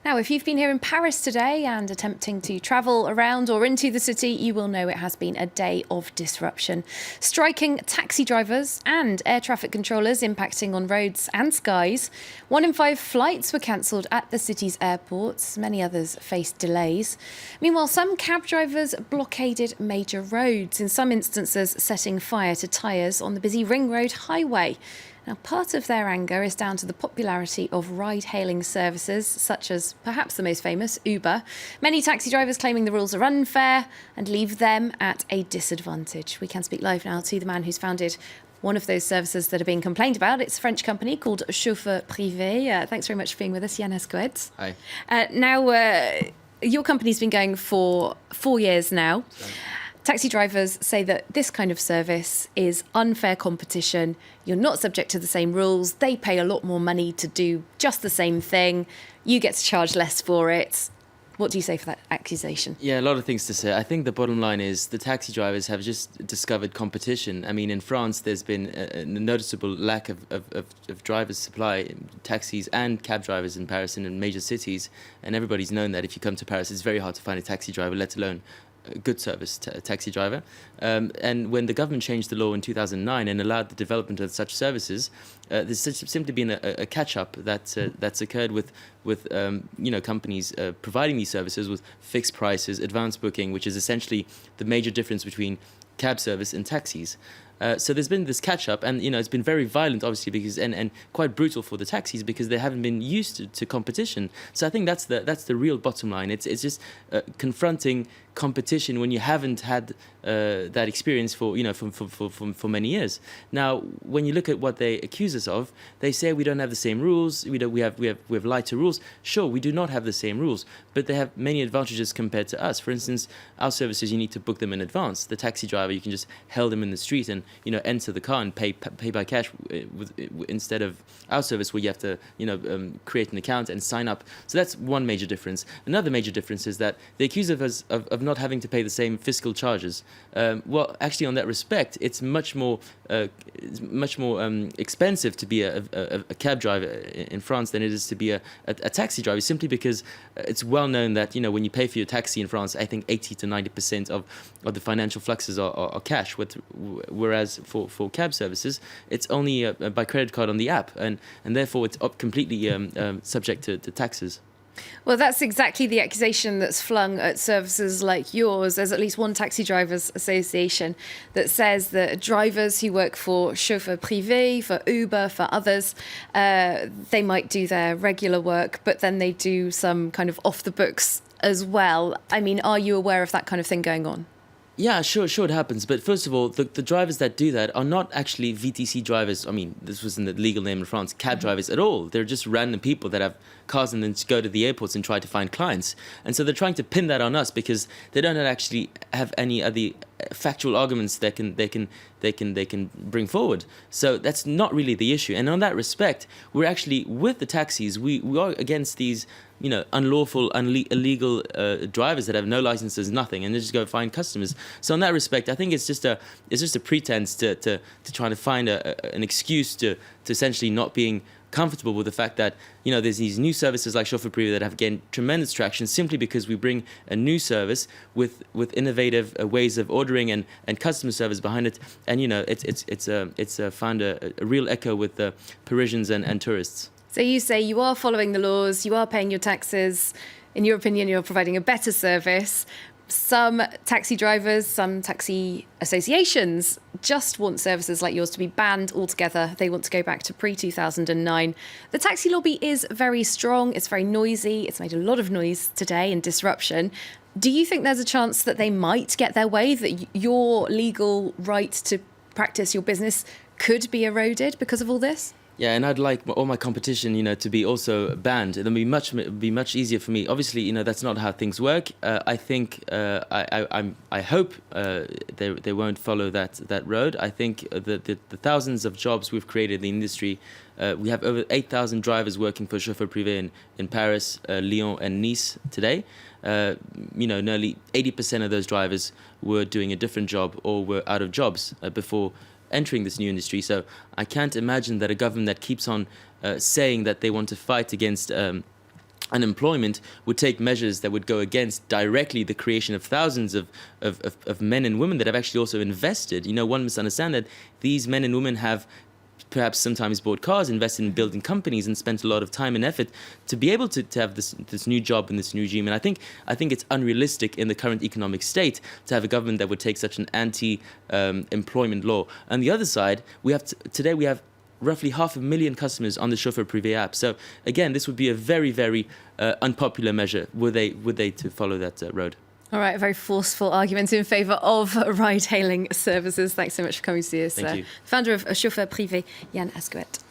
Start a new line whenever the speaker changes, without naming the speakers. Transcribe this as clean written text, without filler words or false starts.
Now, if you've been here in Paris today and attempting to travel around or into the city, you will know it has been a day of disruption. Striking taxi drivers and air traffic controllers impacting on roads and skies. 1 in 5 flights were cancelled at the city's airports. Many others faced delays. Meanwhile, some cab drivers blockaded major roads, in some instances setting fire to tyres on the busy Ring Road highway. Now, part of their anger is down to the popularity of ride-hailing services, such as perhaps the most famous, Uber. Many taxi drivers claiming the rules are unfair and leave them at a disadvantage. We can speak live now to the man who's founded one of those services that are being complained about. It's a French company called Chauffeur Privé. Thanks very much for being with us, Yan Hascoët.
Hi.
Your company's been going for 4 years now. Taxi drivers say that this kind of service is unfair competition. You're not subject to the same rules. They pay a lot more money to do just the same thing. You get to charge less for it. What do you say for that accusation?
Yeah, a lot of things to say. I think the bottom line is the taxi drivers have just discovered competition. I mean, in France, there's been a noticeable lack of drivers supply, taxis and cab drivers in Paris and in major cities. And everybody's known that if you come to Paris, it's very hard to find a taxi driver, let alone a good service taxi driver. And when the government changed the law in 2009 and allowed the development of such services, there's simply been a catch-up that's occurred with companies providing these services with fixed prices, advance booking, which is essentially the major difference between cab service and taxis. So there's been this catch-up, and it's been very violent, obviously, because and quite brutal for the taxis because they haven't been used to competition. So I think that's the real bottom line. It's just confronting competition when you haven't had that experience for many years. Now, when you look at what they accuse us of, they say we don't have the same rules. We have lighter rules. Sure, we do not have the same rules, but they have many advantages compared to us. For instance, our services, you need to book them in advance. The taxi driver, you can just hail them in the street and enter the car and pay by cash instead of our service where you have to create an account and sign up. So that's one major difference. Another major difference is that they accuse us of not having to pay the same fiscal charges. Well, actually, on that respect, it's much more expensive to be a cab driver in France than it is to be a taxi driver, simply because it's well known that when you pay for your taxi in France, I think 80 to 90% of the financial fluxes are cash, whereas for cab services, it's only by credit card on the app, and therefore it's completely subject to taxes.
Well, that's exactly the accusation that's flung at services like yours. There's at least one taxi drivers association that says that drivers who work for Chauffeur Privé, for Uber, for others, they might do their regular work, but then they do some kind of off the books as well. I mean, are you aware of that kind of thing going on?
Yeah, sure it happens. But first of all, the drivers that do that are not actually VTC drivers. I mean, this wasn't the legal name in France, cab drivers at all. They're just random people that have cars and then go to the airports and try to find clients. And so they're trying to pin that on us because they don't actually have any other factual arguments they can bring forward. So that's not really the issue. And on that respect, we're actually with the taxis. We are against these unlawful, illegal drivers that have no licenses, nothing, and they just go find customers. So in that respect, I think it's just a pretense to try to find an excuse to essentially not being comfortable with the fact that there's these new services like Chauffeur Privé that have gained tremendous traction simply because we bring a new service with innovative ways of ordering and customer service behind it, and it's found a real echo with the Parisians and tourists.
So you say you are following the laws, you are paying your taxes. In your opinion, you're providing a better service. Some taxi drivers, some taxi associations just want services like yours to be banned altogether. They want to go back to pre-2009. The taxi lobby is very strong. It's very noisy. It's made a lot of noise today and disruption. Do you think there's a chance that they might get their way, that your legal right to practice your business could be eroded because of all this?
Yeah, and I'd like all my competition, to be also banned. It'll be much easier for me. Obviously, that's not how things work. I think I hope they won't follow that road. I think the thousands of jobs we've created in the industry. We have over 8,000 drivers working for Chauffeur Privé in Paris, Lyon, and Nice today. Nearly 80% of those drivers were doing a different job or were out of jobs before entering this new industry. So I can't imagine that a government that keeps on saying that they want to fight against unemployment would take measures that would go against directly the creation of thousands of men and women that have actually also invested. One must understand that these men and women have perhaps sometimes bought cars, invested in building companies, and spent a lot of time and effort to be able to have this new job and this new regime. And I think it's unrealistic in the current economic state to have a government that would take such an anti-employment law. On the other side, today we have roughly 500,000 customers on the Chauffeur Privé app. So again, this would be a very, very unpopular measure were they to follow that road.
All right, a very forceful argument in favour of ride-hailing services. Thanks so much for coming to see us.
Thank you.
Founder of Chauffeur Privé, Yan Hascoët.